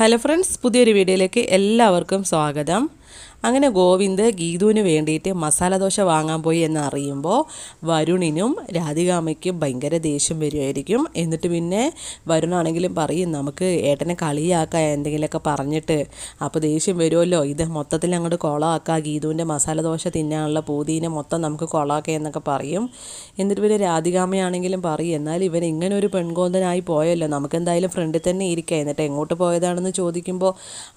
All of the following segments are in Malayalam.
ഹലോ ഫ്രണ്ട്സ്, പുതിയൊരു വീഡിയോയിലേക്ക് എല്ലാവർക്കും സ്വാഗതം. അങ്ങനെ ഗോവിന്ദ് ഗീതുവിന് വേണ്ടിയിട്ട് മസാല ദോശ വാങ്ങാൻ പോയി എന്നറിയുമ്പോൾ വരുണിനും രാധികാമ്മയ്ക്കും ഭയങ്കര ദേഷ്യം വരുമായിരിക്കും. എന്നിട്ട് പിന്നെ വരുണാണെങ്കിലും പറയും, നമുക്ക് ഏട്ടനെ കളിയാക്കാം എന്തെങ്കിലുമൊക്കെ പറഞ്ഞിട്ട്, അപ്പോൾ ദേഷ്യം വരുമല്ലോ, ഇത് മൊത്തത്തിൽ അങ്ങോട്ട് കുളമാക്കാം, ഗീതുവിൻ്റെ മസാല ദോശ തിന്നാനുള്ള പൂതീനെ മൊത്തം നമുക്ക് കുളമാക്കാം എന്നൊക്കെ പറയും. എന്നിട്ട് പിന്നെ രാധികാമ്മയാണെങ്കിലും പറയും, എന്നാൽ ഇവൻ ഇങ്ങനെ ഒരു പെൺകോന്തനായി പോയല്ലോ, നമുക്കെന്തായാലും ഫ്രണ്ടിൽ തന്നെ ഇരിക്കാം, എന്നിട്ട് എങ്ങോട്ട് പോയതാണെന്ന് ചോദിക്കുമ്പോൾ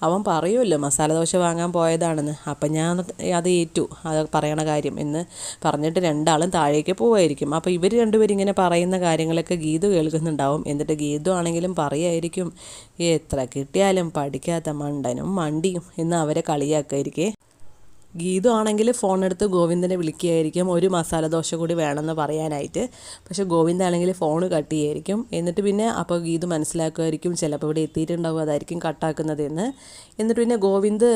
അവൻ പറയുമല്ലോ മസാല ദോശ വാങ്ങാൻ പോയതാണെന്ന്. അപ്പം ഞാൻ അത് ഏറ്റു, അത് പറയണ കാര്യം എന്ന് പറഞ്ഞിട്ട് രണ്ടാളും താഴേക്ക് പോവായിരിക്കും. അപ്പോൾ ഇവർ രണ്ടുപേരും ഇങ്ങനെ പറയുന്ന കാര്യങ്ങളൊക്കെ ഗീതു കേൾക്കുന്നുണ്ടാവും. എന്നിട്ട് ഗീതു ആണെങ്കിലും പറയായിരിക്കും, എത്ര കിട്ടിയാലും പഠിക്കാത്ത മണ്ടനും മണ്ടിയും എന്ന് അവരെ കളിയാക്കായിരിക്കേ. ഗീതു ആണെങ്കിൽ ഫോണെടുത്ത് ഗോവിന്ദനെ വിളിക്കുകയായിരിക്കും, ഒരു മസാല ദോശ കൂടി വേണമെന്ന് പറയാനായിട്ട്. പക്ഷേ ഗോവിന്ദാണെങ്കിൽ ഫോൺ കട്ട് ചെയ്യുമായിരിക്കും. എന്നിട്ട് പിന്നെ അപ്പോൾ ഗീതു മനസ്സിലാക്കുമായിരിക്കും ചിലപ്പോൾ ഇവിടെ എത്തിയിട്ടുണ്ടാവും, അതായിരിക്കും കട്ടാക്കുന്നതെന്ന്. എന്നിട്ട് പിന്നെ ഗോവിന്ദ്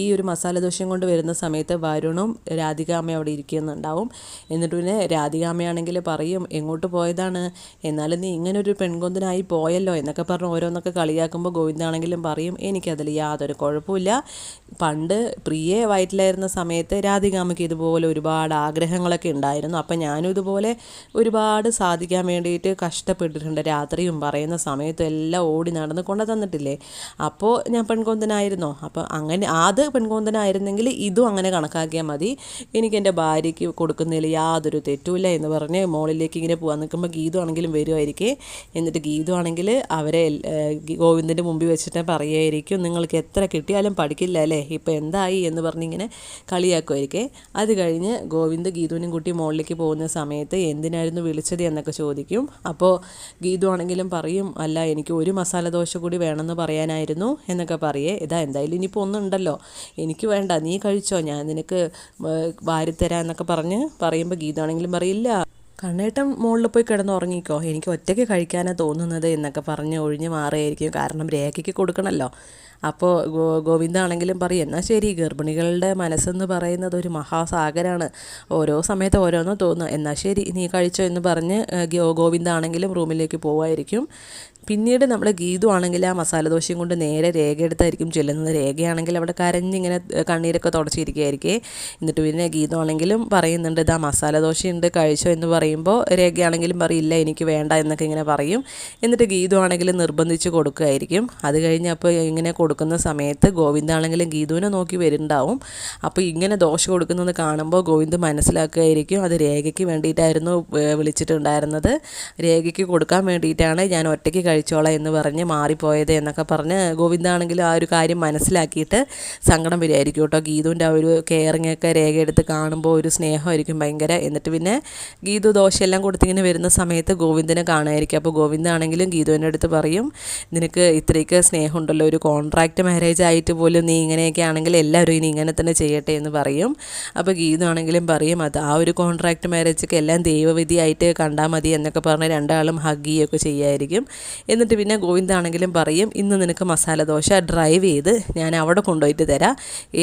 ഈ ഒരു മസാല ദോശയും കൊണ്ട് വരുന്ന സമയത്ത് വരുണും രാധികാമ്മയും അവിടെ ഇരിക്കുന്നുണ്ടാവും. എന്നിട്ട് പിന്നെ രാധികാമ്മയാണെങ്കിൽ പറയും, എങ്ങോട്ട് പോയതാണ്, എന്നാലും നീ ഇങ്ങനൊരു പെൺകൊന്തനായി പോയല്ലോ എന്നൊക്കെ പറഞ്ഞ് ഓരോന്നൊക്കെ കളിയാക്കുമ്പോൾ ഗോവിന്ദാണെങ്കിലും പറയും, എനിക്കതിൽ യാതൊരു കുഴപ്പമില്ല, പണ്ട് പ്രിയെ വയറ്റിലായിരുന്ന സമയത്ത് രാധികാമ്മയ്ക്ക് ഇതുപോലെ ഒരുപാട് ആഗ്രഹങ്ങളൊക്കെ ഉണ്ടായിരുന്നു. അപ്പം ഞാനും ഇതുപോലെ ഒരുപാട് സാധിക്കാൻ വേണ്ടിയിട്ട് കഷ്ടപ്പെട്ടിട്ടുണ്ട്, രാത്രിയും പറയുന്ന സമയത്തും എല്ലാം ഓടി നടന്ന് കൊണ്ടു തന്നിട്ടില്ലേ, അപ്പോൾ ഞാൻ പെൺകൊന്തനായിരുന്നോ, അപ്പോൾ അങ്ങനെ അത് പെൺകൊന്തനായിരുന്നെങ്കിൽ ഇതും അങ്ങനെ കണക്കാക്കിയാൽ മതി, എനിക്ക് എൻ്റെ ഭാര്യയ്ക്ക് കൊടുക്കുന്നതിൽ യാതൊരു തെറ്റുമില്ല എന്ന് പറഞ്ഞ് മോളിലേക്ക് ഇങ്ങനെ പോകാൻ നിൽക്കുമ്പോൾ ഗീതു ആണെങ്കിലും വരുമായിരിക്കും. എന്നിട്ട് ഗീതു ആണെങ്കിൽ അവരെ ഗോവിന്ദൻ്റെ മുമ്പിൽ വെച്ചിട്ട് പറയുമായിരിക്കും, നിങ്ങൾക്ക് എത്ര കിട്ടിയാലും പഠിക്കില്ല അല്ലേ, ഇപ്പോൾ എന്തായി എന്ന് പറഞ്ഞിങ്ങനെ കളിയാക്കുമായിരിക്കേ. അത് കഴിഞ്ഞ് ഗോവിന്ദ് ഗീതുവിനും കൂട്ടി മുകളിലേക്ക് പോകുന്ന സമയത്ത് എന്തിനായിരുന്നു വിളിച്ചത് എന്നൊക്കെ ചോദിക്കും. അപ്പോൾ ഗീതു ആണെങ്കിലും പറയും, അല്ല എനിക്ക് ഒരു മസാല ദോശ കൂടി വേണമെന്ന് പറയാനായിരുന്നു എന്നൊക്കെ പറയേ. ഇതാ എന്തായാലും ഇനിയിപ്പോൾ ഒന്നുണ്ടല്ലോ, എനിക്ക് വേണ്ട, നീ കഴിച്ചോ, ഞാൻ നിനക്ക് വാരിത്തരാം എന്നൊക്കെ പറയുമ്പോൾ ഗീതു ആണെങ്കിലും പറയില്ല, കണ്ണേട്ടൻ മുകളിൽ പോയി കിടന്നുറങ്ങിക്കോ, എനിക്ക് ഒറ്റയ്ക്ക് കഴിക്കാനാണ് തോന്നുന്നത് എന്നൊക്കെ പറഞ്ഞ് ഒഴിഞ്ഞ് മാറുകയായിരിക്കും. കാരണം രേഖയ്ക്ക് കൊടുക്കണമല്ലോ. അപ്പോൾ ഗോവിന്ദാണെങ്കിലും പറയും, എന്നാൽ ശരി, ഗർഭിണികളുടെ മനസ്സെന്ന് പറയുന്നത് ഒരു മഹാസാഗരമാണ്, ഓരോ സമയത്ത് ഓരോന്നും തോന്നുക, എന്നാൽ ശരി നീ കഴിച്ചോ എന്ന് പറഞ്ഞ് ഗോവിന്ദാണെങ്കിലും റൂമിലേക്ക് പോവായിരിക്കും. പിന്നീട് നമ്മൾ ഗീതു ആണെങ്കിൽ ആ മസാല ദോശയും കൊണ്ട് നേരെ രേഖ എടുത്തായിരിക്കും ചെല്ലുന്നത്. രേഖയാണെങ്കിൽ അവിടെ കരഞ്ഞിങ്ങനെ കണ്ണീരൊക്കെ തുടച്ചിരിക്കുകയായിരിക്കും. എന്നിട്ട് പിന്നെ ഗീതു ആണെങ്കിലും പറയുന്നുണ്ട്, ഇതാ മസാല ദോശയുണ്ട് കഴിച്ചോ എന്ന് പറയുമ്പോൾ രേഖയാണെങ്കിലും പറയില്ല, എനിക്ക് വേണ്ട എന്നൊക്കെ ഇങ്ങനെ പറയും. എന്നിട്ട് ഗീതു ആണെങ്കിലും നിർബന്ധിച്ച് കൊടുക്കുകയായിരിക്കും. അത് കഴിഞ്ഞ് അപ്പോൾ ഇങ്ങനെ കൊടുക്കുന്ന സമയത്ത് ഗോവിന്ദാണെങ്കിലും ഗീതുവിനെ നോക്കി വരുന്നുണ്ടാവും. അപ്പോൾ ഇങ്ങനെ ദോശ കൊടുക്കുന്നത് കാണുമ്പോൾ ഗോവിന്ദ് മനസ്സിലാക്കുകയായിരിക്കും, അത് രേഖയ്ക്ക് വേണ്ടിയിട്ടായിരുന്നു വിളിച്ചിട്ടുണ്ടായിരുന്നത്, രേഖയ്ക്ക് കൊടുക്കാൻ വേണ്ടിയിട്ടാണ് ഞാൻ ഒറ്റയ്ക്ക് കഴിച്ചോളാം എന്ന് പറഞ്ഞ് മാറിപ്പോയത് എന്നൊക്കെ പറഞ്ഞ് ഗോവിന്ദാണെങ്കിലും ആ ഒരു കാര്യം മനസ്സിലാക്കിയിട്ട് സങ്കടം വരികയായിരിക്കും കേട്ടോ. ഗീതുവിൻ്റെ ആ ഒരു കെയറിങ്ങൊക്കെ രേഖ എടുത്ത് കാണുമ്പോൾ ഒരു സ്നേഹമായിരിക്കും ഭയങ്കര. എന്നിട്ട് പിന്നെ ഗീതു ദോശയെല്ലാം കൊടുത്തിങ്ങനെ വരുന്ന സമയത്ത് ഗോവിന്ദനെ കാണുമായിരിക്കും. അപ്പോൾ ഗോവിന്ദാണെങ്കിലും ഗീതുവിൻ്റെ അടുത്ത് പറയും, നിനക്ക് ഇത്രയൊക്കെ സ്നേഹമുണ്ടല്ലോ, ഒരു കോൺട്രാക്റ്റ് മാരേജ് ആയിട്ട് പോലും നീ ഇങ്ങനെയൊക്കെ ആണെങ്കിൽ എല്ലാവരും ഇനി ഇങ്ങനെ തന്നെ ചെയ്യട്ടെ എന്ന് പറയും. അപ്പോൾ ഗീതു ആണെങ്കിലും പറയും, അത് ആ ഒരു കോൺട്രാക്റ്റ് മാരേജൊക്കെ എല്ലാം ദൈവവിധിയായിട്ട് കണ്ടാൽ മതി എന്നൊക്കെ പറഞ്ഞ് രണ്ടാളും ഹഗ് ചെയ്യുകയൊക്കെ ചെയ്യുമായിരിക്കും. എന്നിട്ട് പിന്നെ ഗോവിന്ദാണെങ്കിലും പറയും, ഇന്ന് നിനക്ക് മസാല ദോശ ഡ്രൈവ് ചെയ്ത് ഞാൻ അവിടെ കൊണ്ടുപോയിട്ട് തരാം,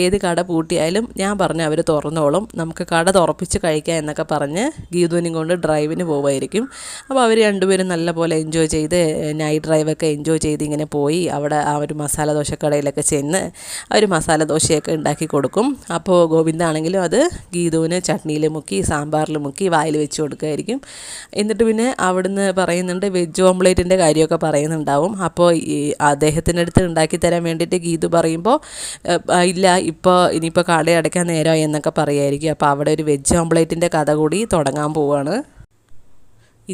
ഏത് കട പൂട്ടിയാലും ഞാൻ പറഞ്ഞ് അവർ തുറന്നോളും, നമുക്ക് കട തുറപ്പിച്ച് കഴിക്കാം എന്നൊക്കെ പറഞ്ഞ് ഗീതുവിനും കൊണ്ട് ഡ്രൈവിന് പോവുമായിരിക്കും. അപ്പോൾ അവർ രണ്ടുപേരും നല്ലപോലെ എൻജോയ് ചെയ്ത് നൈറ്റ് ഡ്രൈവൊക്കെ എൻജോയ് ചെയ്ത് ഇങ്ങനെ പോയി അവിടെ ആ ഒരു മസാല ദോശക്കടയിലൊക്കെ ചെന്ന് അവർ മസാല ദോശയൊക്കെ ഉണ്ടാക്കി കൊടുക്കും. അപ്പോൾ ഗോവിന്ദാണെങ്കിലും അത് ഗീതുവിന് ചട്നിയിൽ മുക്കി സാമ്പാറിൽ മുക്കി വായിൽ വെച്ച് കൊടുക്കുമായിരിക്കും. എന്നിട്ട് പിന്നെ അവിടുന്ന് പറയുന്നുണ്ട്, വെജ് ഓംപ്ലേറ്റിൻ്റെ കാര്യമൊക്കെ പറയുന്നുണ്ടാവും. അപ്പോൾ ഈ അദ്ദേഹത്തിൻ്റെ അടുത്ത് ഉണ്ടാക്കി തരാൻ വേണ്ടിയിട്ട് ഗീതു പറയുമ്പോൾ, ഇല്ല ഇനിയിപ്പോൾ കട അടയ്ക്കാൻ നേരമായി എന്നൊക്കെ പറയുമായിരിക്കും. അപ്പോൾ അവിടെ ഒരു വെജ് ഓംപ്ലേറ്റിൻ്റെ കഥ കൂടി തുടങ്ങാൻ പോവുകയാണ്.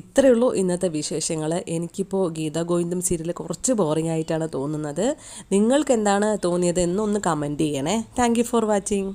ഇത്രയേ ഉള്ളൂ ഇന്നത്തെ വിശേഷങ്ങൾ. എനിക്കിപ്പോൾ ഗീതാ ഗോവിന്ദം സീരിയൽ കുറച്ച് ബോറിംഗ് ആയിട്ടാണ് തോന്നുന്നത്. നിങ്ങൾക്ക് എന്താണ് തോന്നിയത് എന്നൊന്ന് കമൻറ്റ് ചെയ്യണേ. Thank you for watching.